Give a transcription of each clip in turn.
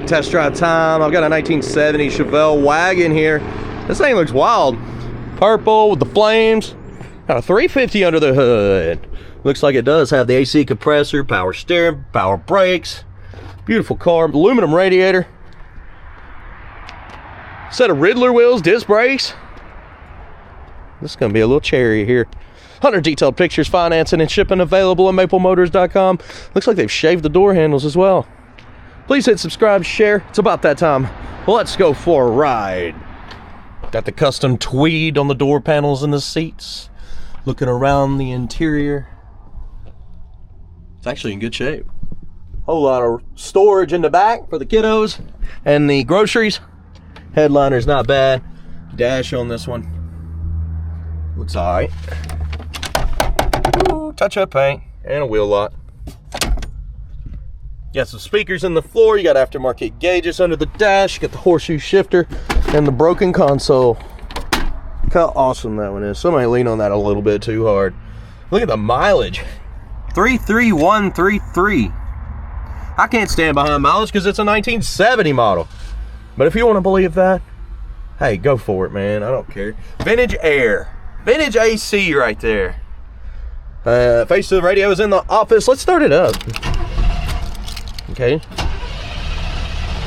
test drive time. I've got a 1970 Chevelle Wagon here. This thing looks wild. Purple with the flames. Got a 350 under the hood. Looks like it does have the AC compressor, power steering, power brakes. Beautiful car, aluminum radiator. Set of Riddler wheels, disc brakes. This is gonna be a little cherry here. 100 detailed pictures, financing and shipping available at maplemotors.com. Looks like they've shaved the door handles as well. Please hit subscribe, share. It's about that time. Let's go for a ride. Got the custom tweed on the door panels and the seats. Looking around the interior. It's actually in good shape. Whole lot of storage in the back for the kiddos and the groceries. Headliner's not bad. Dash on this one. Looks alright. Touch-up paint and a wheel lot. Got some speakers in the floor. You got aftermarket gauges under the dash. You got the horseshoe shifter and the broken console. Look how awesome that one is. Somebody lean on that a little bit too hard. Look at the mileage. 33133. I can't stand behind mileage because it's a 1970 model. But if you want to believe that, hey, go for it, man. I don't care. Vintage air. Vintage AC right there. Face to the radio is in the office. Let's start it up. Okay.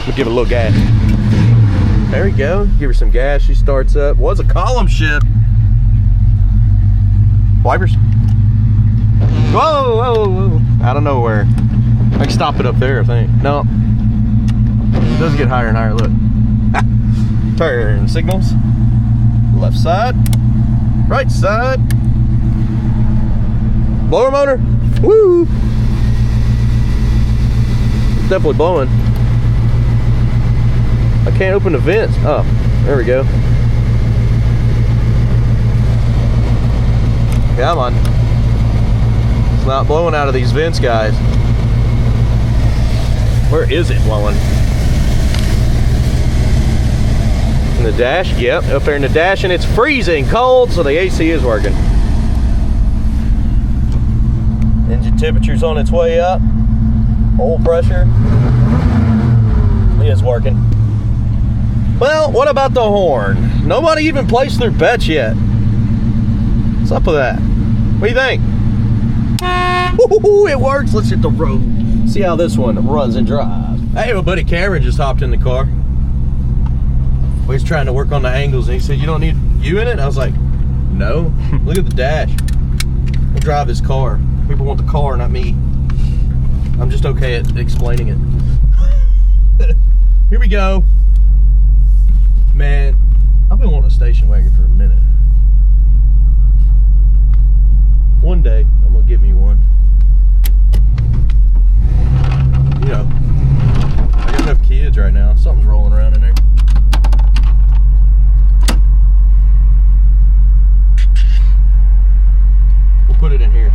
We'll give it a little gas. There we go. Give her some gas. She starts up. Was a column shift. Wipers. Whoa, whoa, whoa. Out of nowhere. I can stop it up there, I think. No. It does get higher and higher. Look. Turn signals. Left side. Right side. Blower motor. Woo! It's definitely blowing. I can't open the vents. Oh, there we go. Come on. It's not blowing out of these vents, guys. Where is it blowing? In the dash? Yep, up there in the dash, and it's freezing cold, so the AC is working. Engine temperature's on its way up. Oil pressure is working. Well, what about the horn? Nobody even placed their bets yet. What's up with that? What do you think? Woo-hoo-hoo, it works. Let's hit the road. See how this one runs and drives. Hey, my buddy Cameron just hopped in the car. Well, he's trying to work on the angles, and he said, "You don't need you in it?" I was like, "No." Look at the dash. We'll drive this car. People want the car, not me. I'm just okay at explaining it. Here we go. Man, I've been wanting a station wagon for a minute. One day, I'm gonna get me one. You know, I got enough kids right now. Something's rolling around in there. We'll put it in here.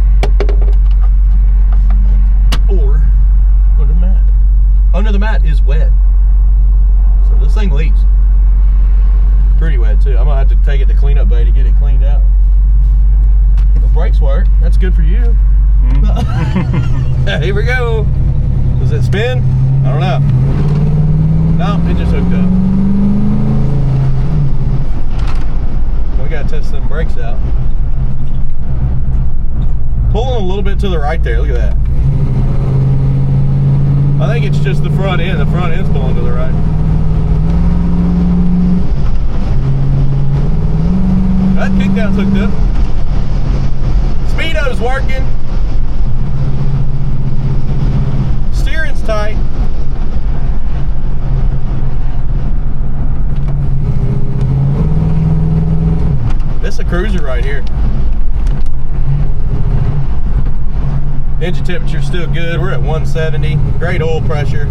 Or under the mat. Under the mat is wet. So this thing leaks. Pretty wet too. I'm gonna have to take it to cleanup bay to get it cleaned out. The brakes work. That's good for you. Here we go. Does it spin? I don't know. No, it just hooked up. We gotta test them brakes out. Pulling a little bit to the right there. Look at that. I think it's just the front end. The front end's pulling to the right. That kickdown's hooked up. Speedo's working. Steering's tight. This is a cruiser right here. Engine temperature's still good. We're at 170. Great oil pressure.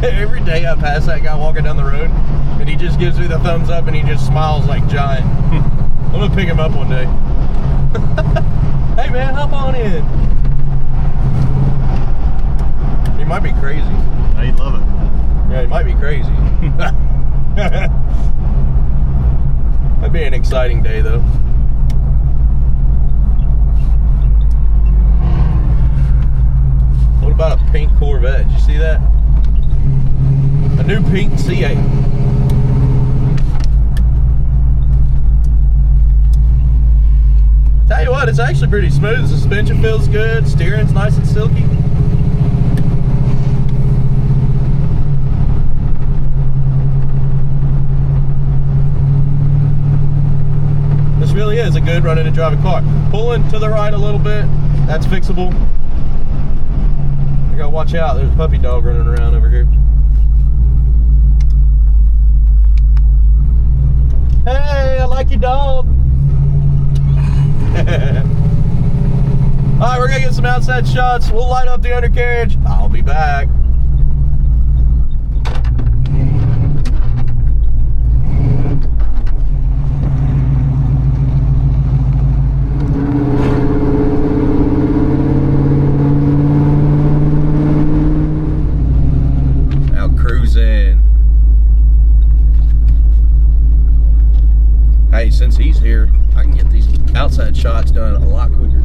Every day I pass that guy walking down the road, and he just gives me the thumbs up, and he just smiles like giant. I'm gonna pick him up one day. Hey man, hop on in. He might be crazy. He'd love it. Yeah, he might be crazy. That'd be an exciting day though. bought a pink Corvette. Did you see that? A new pink C8. Tell you what, it's actually pretty smooth. The suspension feels good. Steering's nice and silky. This really is a good running and driving car. Pulling to the right a little bit, that's fixable. You gotta watch out, there's a puppy dog running around over here. Hey, I like your dog. Alright, we're gonna get some outside shots. We'll light up the undercarriage. I'll be back. Out cruising. Hey, since he's here, I can get these outside shots done a lot quicker.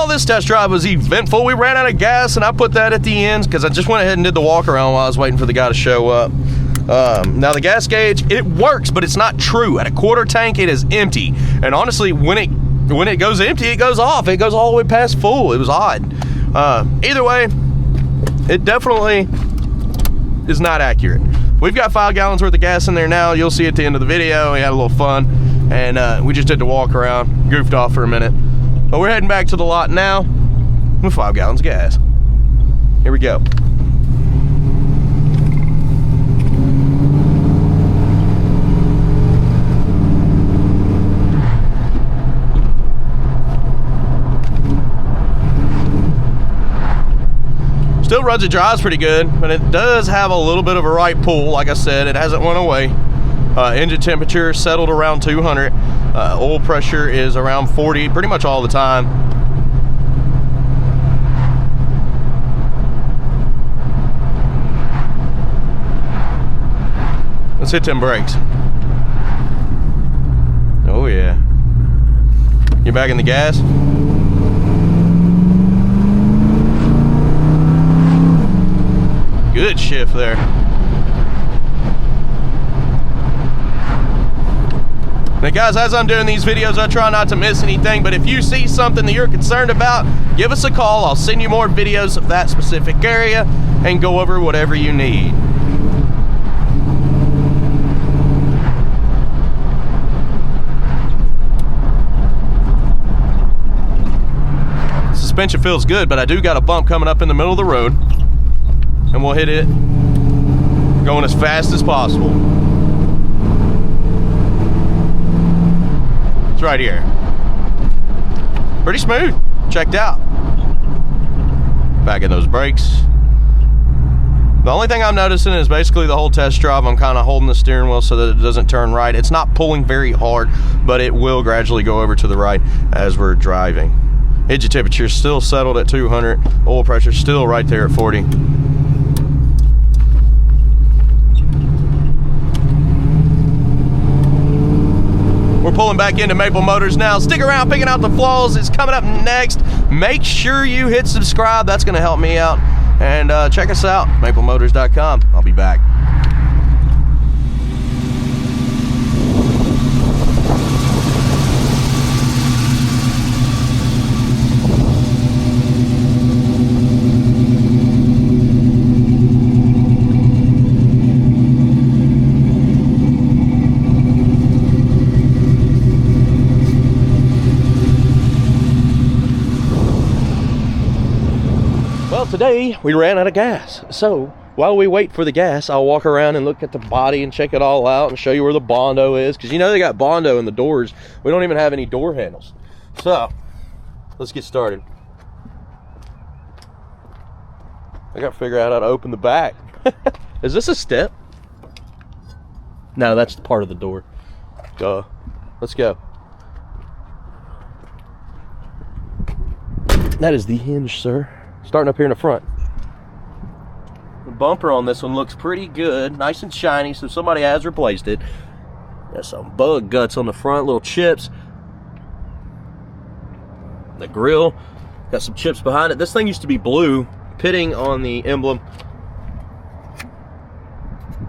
This test drive was eventful. We ran out of gas and I put that at the ends because I just went ahead and did the walk around while I was waiting for the guy to show up. Now the gas gauge, it works, but it's not true. At a quarter tank, it is empty. And honestly, when it goes empty, it goes off. It goes all the way past full. It was odd. Either way, it definitely is not accurate. We've got 5 gallons worth of gas in there now. You'll see at the end of the video. We had a little fun, and we just did the walk around, goofed off for a minute. But we're heading back to the lot now with 5 gallons of gas. Here we go. Still runs and drives pretty good, but it does have a little bit of a right pull. Like I said, it hasn't went away. Engine temperature settled around 200. Oil pressure is around 40 pretty much all the time. Let's hit them brakes. Oh yeah. You're back in the gas. Good shift there. Now guys, as I'm doing these videos, I try not to miss anything, but if you see something that you're concerned about, give us a call. I'll send you more videos of that specific area and go over whatever you need. Suspension feels good, but I do got a bump coming up in the middle of the road, and we'll hit it going as fast as possible. It's right here. Pretty smooth. Checked out. Back in those brakes. The only thing I'm noticing is basically the whole test drive, I'm kind of holding the steering wheel so that it doesn't turn right. It's not pulling very hard, but it will gradually go over to the right as we're driving. Engine temperature is still settled at 200. Oil pressure still right there at 40. We're pulling back into Maple Motors now. Stick around, picking out the flaws is coming up next. Make sure you hit subscribe. That's going to help me out. And check us out, maplemotors.com. I'll be back. Today we ran out of gas, so while we wait for the gas, I'll walk around and look at the body and check it all out and show you where the Bondo is, because you know they got Bondo in the doors. We don't even have any door handles. So let's get started. I gotta figure out how to open the back. Is this a step? No, that's the part of the door. Let's go. That is the hinge, sir. Starting up here in the front. The bumper on this one looks pretty good, nice and shiny, so somebody has replaced it. Got some bug guts on the front, little chips. The grill got some chips behind it. This thing used to be blue, pitting on the emblem.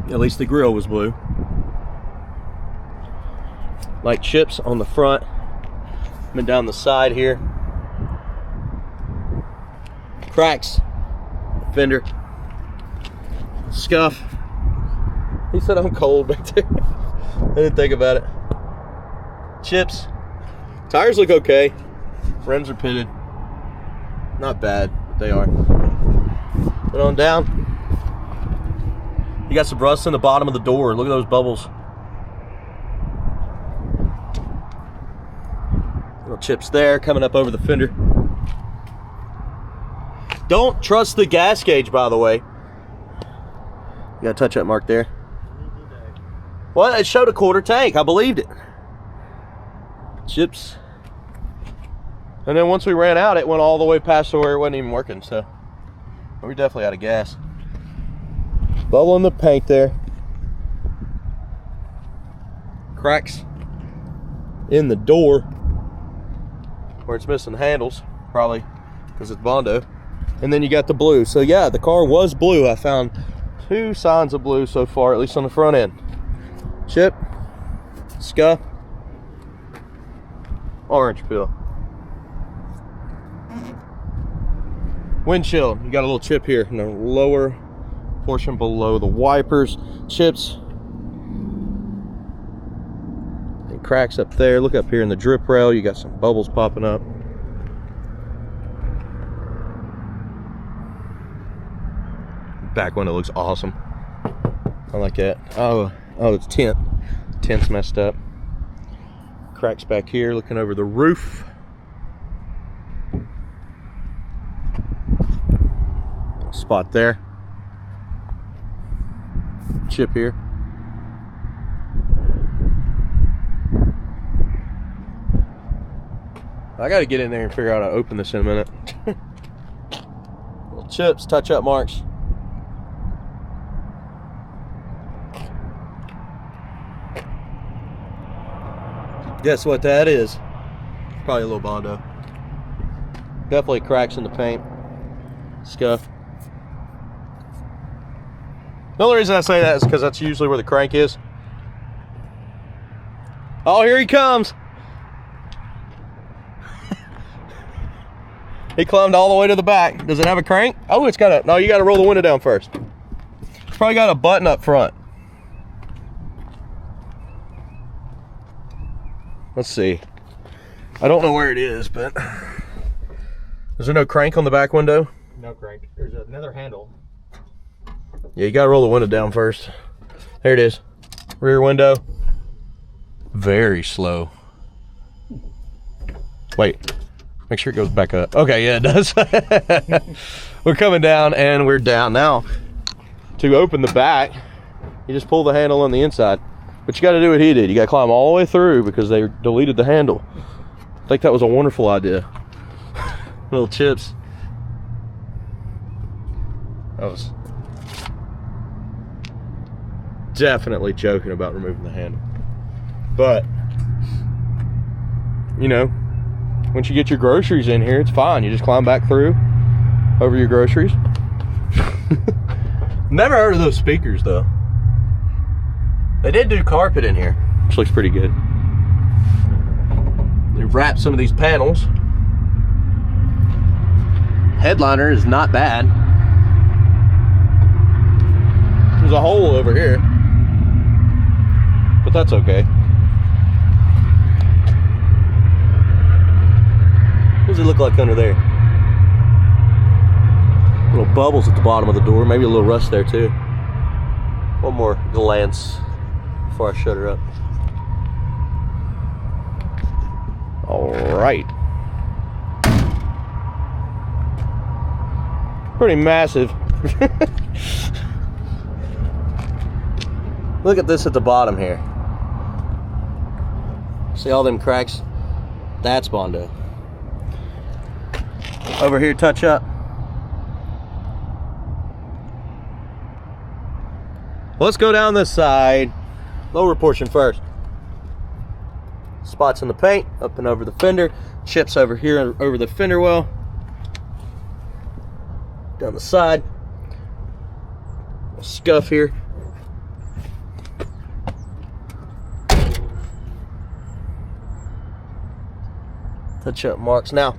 At least the grill was blue. Like chips on the front, and down the side here. Cracks, fender, scuff. He said I'm cold back there. I didn't think about it. Chips. Tires look okay. Rims are pitted. Not bad, but they are. Put on down. You got some rust in the bottom of the door. Look at those bubbles. Little chips there coming up over the fender. Don't trust the gas gauge, by the way. You got a touch-up mark there. Well, it showed a quarter tank. I believed it. Chips. And then once we ran out, it went all the way past to where it wasn't even working. So we're definitely out of gas. Bubble in the paint there. Cracks in the door where it's missing handles, probably because it's Bondo. And then you got the blue. So yeah, the car was blue. I found 2 signs of blue so far, at least on the front end. Chip, scuff, orange peel. Windshield, you got a little chip here in the lower portion below the wipers. Chips. And cracks up there. Look up here in the drip rail. You got some bubbles popping up. Back window looks awesome. I like that. Oh, it's tint. Tint's messed up. Cracks back here looking over the roof. Spot there. Chip here. I gotta get in there and figure out how to open this in a minute. Little chips, touch-up marks. Guess what that is? Probably a little Bondo. Definitely cracks in the paint. Scuff. The only reason I say that is because that's usually where the crank is. Oh, here he comes. He climbed all the way to the back. Does it have a crank? Oh, it's got a, no, you got to roll the window down first. It's probably got a button up front. Let's see. I don't know where it is, but is there no crank on the back window? No crank. There's another handle. Yeah, you got to roll the window down first. There it is. Rear window. Very slow. Wait. Make sure it goes back up. Okay, yeah, it does. We're coming down and we're down. Now, to open the back, you just pull the handle on the inside. But you got to do what he did. You got to climb all the way through because they deleted the handle. I think that was a wonderful idea. Little chips. I was definitely joking about removing the handle. But, you know, once you get your groceries in here, it's fine. You just climb back through over your groceries. Never heard of those speakers, though. They did do carpet in here, which looks pretty good. They wrapped some of these panels. Headliner is not bad. There's a hole over here, but that's okay. What does it look like under there? Little bubbles at the bottom of the door, maybe a little rust there too. One more glance before I shut her up. All right. Pretty massive. Look at this at the bottom here. See all them cracks? That's Bondo. Over here, touch up. Let's go down this side. Lower portion first. Spots in the paint, up and over the fender. Chips over here, over the fender well. Down the side. Scuff here. Touch up marks. Now,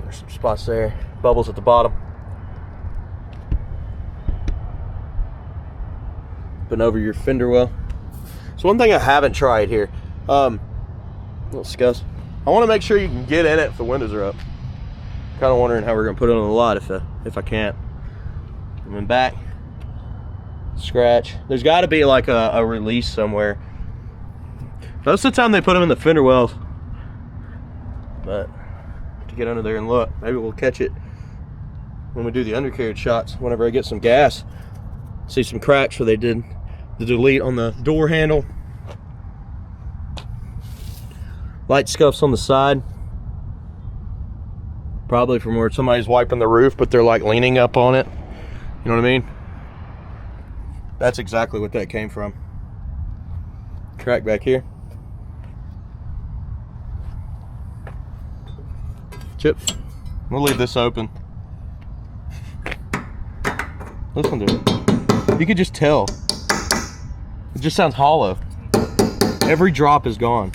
there's some spots there. Bubbles at the bottom. Been over your fender well. So one thing I haven't tried here, little scuffs. I want to make sure you can get in it if the windows are up. Kind of wondering how we're gonna put it on the lot if I can't. And then back, scratch. There's got to be like a release somewhere. Most of the time they put them in the fender wells, but to get under there and look, maybe we'll catch it when we do the undercarriage shots. Whenever I get some gas, see some cracks where they did the delete on the door handle. Light scuffs on the side, probably from where somebody's wiping the roof, but they're like leaning up on it. You know what I mean? That's exactly what that came from. Crack back here. Chip. We'll leave this open. Listen to it. You could just tell. It just sounds hollow. Every drop is gone.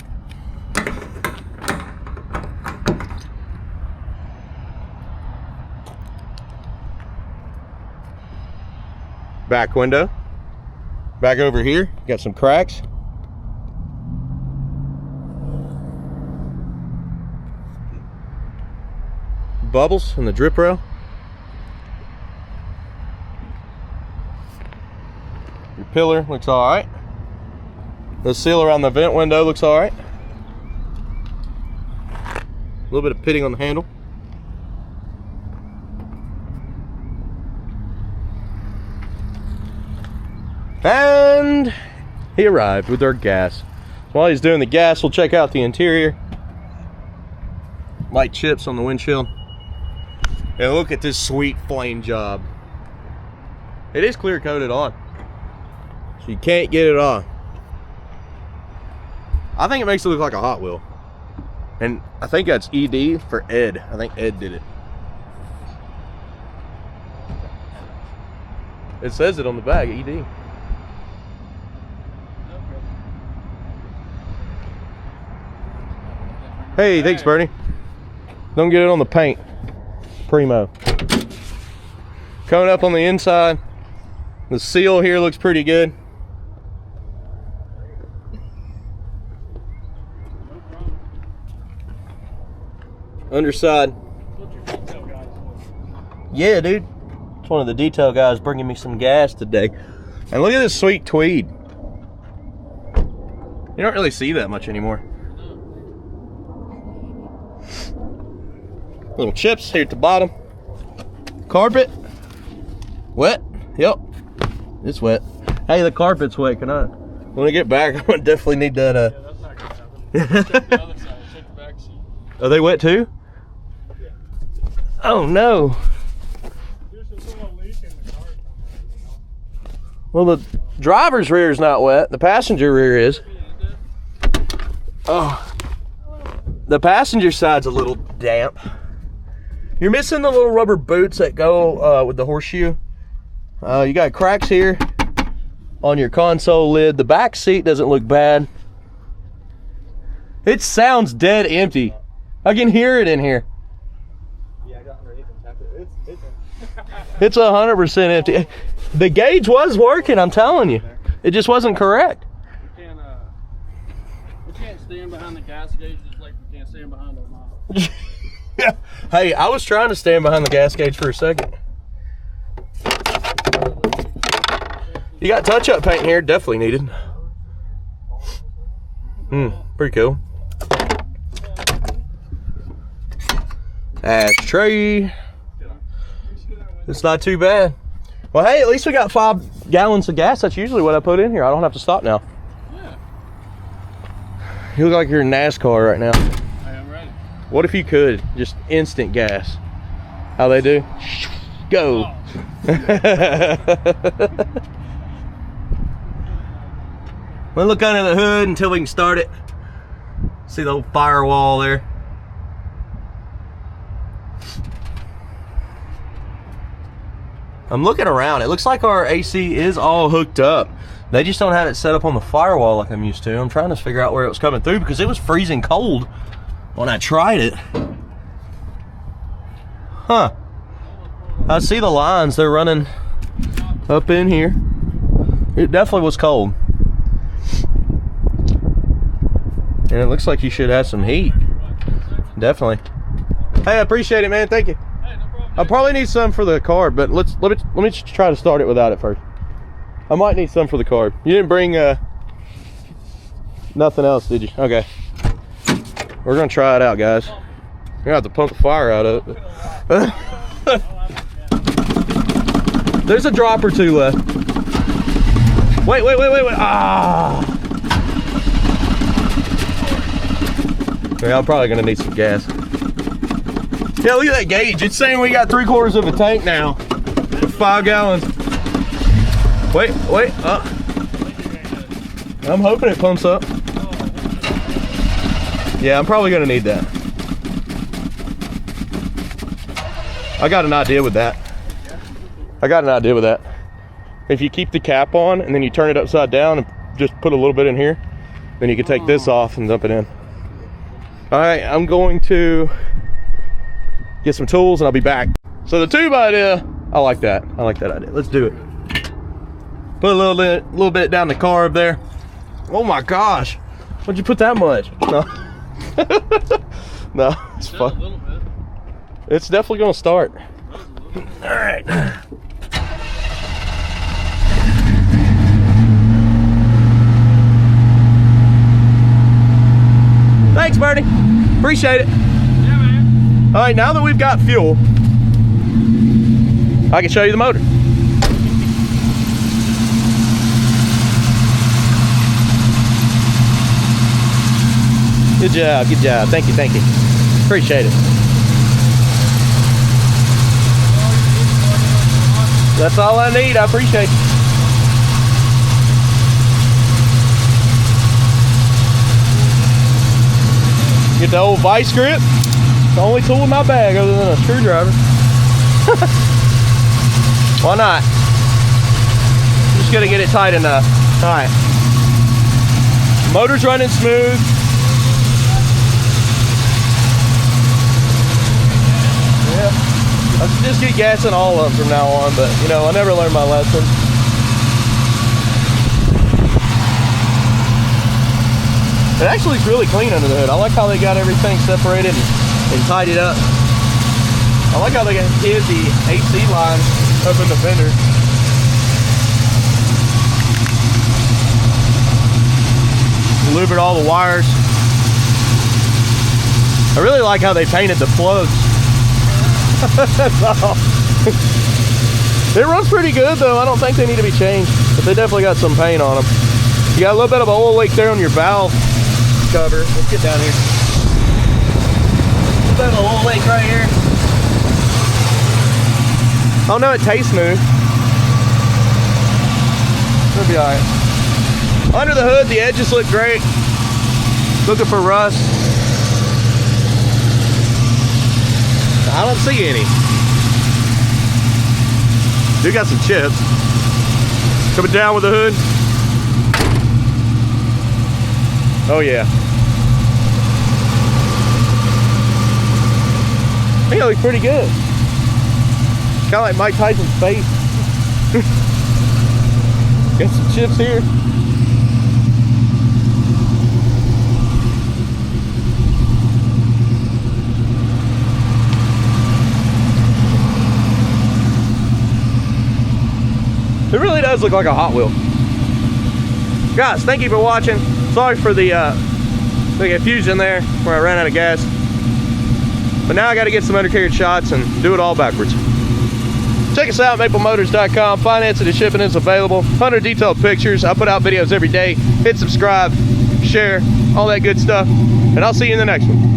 Back window. Back over here, got some cracks. Bubbles in the drip rail. Your pillar looks all right. The seal around the vent window looks all right. A little bit of pitting on the handle. And he arrived with our gas. While he's doing the gas, we'll check out the interior. Light chips on the windshield. And look at this sweet flame job. It is clear coated on, so you can't get it on. I think it makes it look like a Hot Wheel. And I think that's ED for Ed. I think Ed did it. It says it on the bag, ED. Hey, thanks, Bernie. Don't get it on the paint. Primo. Coming up on the inside. The seal here looks pretty good. Underside. Yeah, dude. It's one of the detail guys bringing me some gas today. And look at this sweet tweed. You don't really see that much anymore. Little chips here at the bottom. Carpet. Wet. Yep. It's wet. Hey, the carpet's wet. Can I? When I get back, I'm gonna definitely need that. Yeah, that's not gonna happen. Check the other side. Check the back seat. Are they wet too? Yeah. Oh no. There's a little leak in the car. Well, the driver's rear is not wet. The passenger rear is. Oh. The passenger side's a little damp. You're missing the little rubber boots that go with the horseshoe. You got cracks here on your console lid. The back seat doesn't look bad. It sounds dead empty. I can hear it in here. Yeah, I got underneath and tapped it. It's 100% empty. The gauge was working, I'm telling you. It just wasn't correct. We can't stand behind the gas gauge just like we can't stand behind our mouth. Yeah. Hey, I was trying to stand behind the gas gauge for a second. You got touch-up paint here, definitely needed. Pretty cool. Ashtray. It's not too bad. Well, hey, at least we got 5 gallons of gas. That's usually what I put in here. I don't have to stop now. Yeah. You look like you're in NASCAR right now. I am ready. What if you could? Just instant gas. How they do? Go. Oh. We'll look under the hood until we can start it. See the old firewall there. I'm looking around. It looks like our AC is all hooked up. They just don't have it set up on the firewall like I'm used to. I'm trying to figure out where it was coming through because it was freezing cold when I tried it. Huh. I see the lines. They're running up in here. It definitely was cold. And it looks like you should have some heat. Definitely. Hey, I appreciate it, man. Thank you. Hey, no problem. I probably need some for the car, but let me just try to start it without it first. I might need some for the car. You didn't bring nothing else, did you? Okay. We're gonna try it out, guys. We're gonna have to pump the fire out of it. There's a drop or two left. Wait. Ah. Yeah, I'm probably gonna need some gas. Yeah, look at that gauge. It's saying we got 3/4 of a tank now with 5 gallons. Wait. I'm hoping it pumps up. Yeah, I'm probably gonna need that. I got an idea with that. If you keep the cap on and then you turn it upside down and just put a little bit in here, then you can take this off and dump it in. All right, I'm going to get some tools and I'll be back. So the tube idea, I like that idea. Let's do it. Put a little bit down the carb there. Oh my gosh, what'd you put that much? No, no, it's fun. A little bit. It's definitely gonna start. All right. Thanks, Bernie. Appreciate it. Yeah, man. All right, now that we've got fuel, I can show you the motor. Good job, good job. Thank you. Appreciate it. That's all I need. I appreciate it. Get the old vice grip. It's the only tool in my bag other than a screwdriver. Why not? Just gotta get it tight enough. All right. Motor's running smooth. Yeah. I should just get gas in all of them from now on, but you know, I never learned my lesson. It actually is really clean under the hood. I like how they got everything separated and tidied up. I like how they hid the AC line up in the fender. Louvered all the wires. I really like how they painted the plugs. That's all. It runs pretty good though. I don't think they need to be changed, but they definitely got some paint on them. You got a little bit of an oil leak there on your valve cover. Let's get down here. A little bit of an oil leak right here. Oh no, it tastes smooth. It'll be alright. Under the hood, the edges look great. Looking for rust. I don't see any. You got some chips. Coming down with the hood. Oh yeah. I think it looks pretty good. Kind of like Mike Tyson's face. Got some chips here. It really does look like a Hot Wheel. Guys, thank you for watching. Sorry for the confusion there where I ran out of gas. But now I got to get some undercarriage shots and do it all backwards. Check us out, maplemotors.com. Financing and shipping is available. 100 detailed pictures. I put out videos every day. Hit subscribe, share, all that good stuff. And I'll see you in the next one.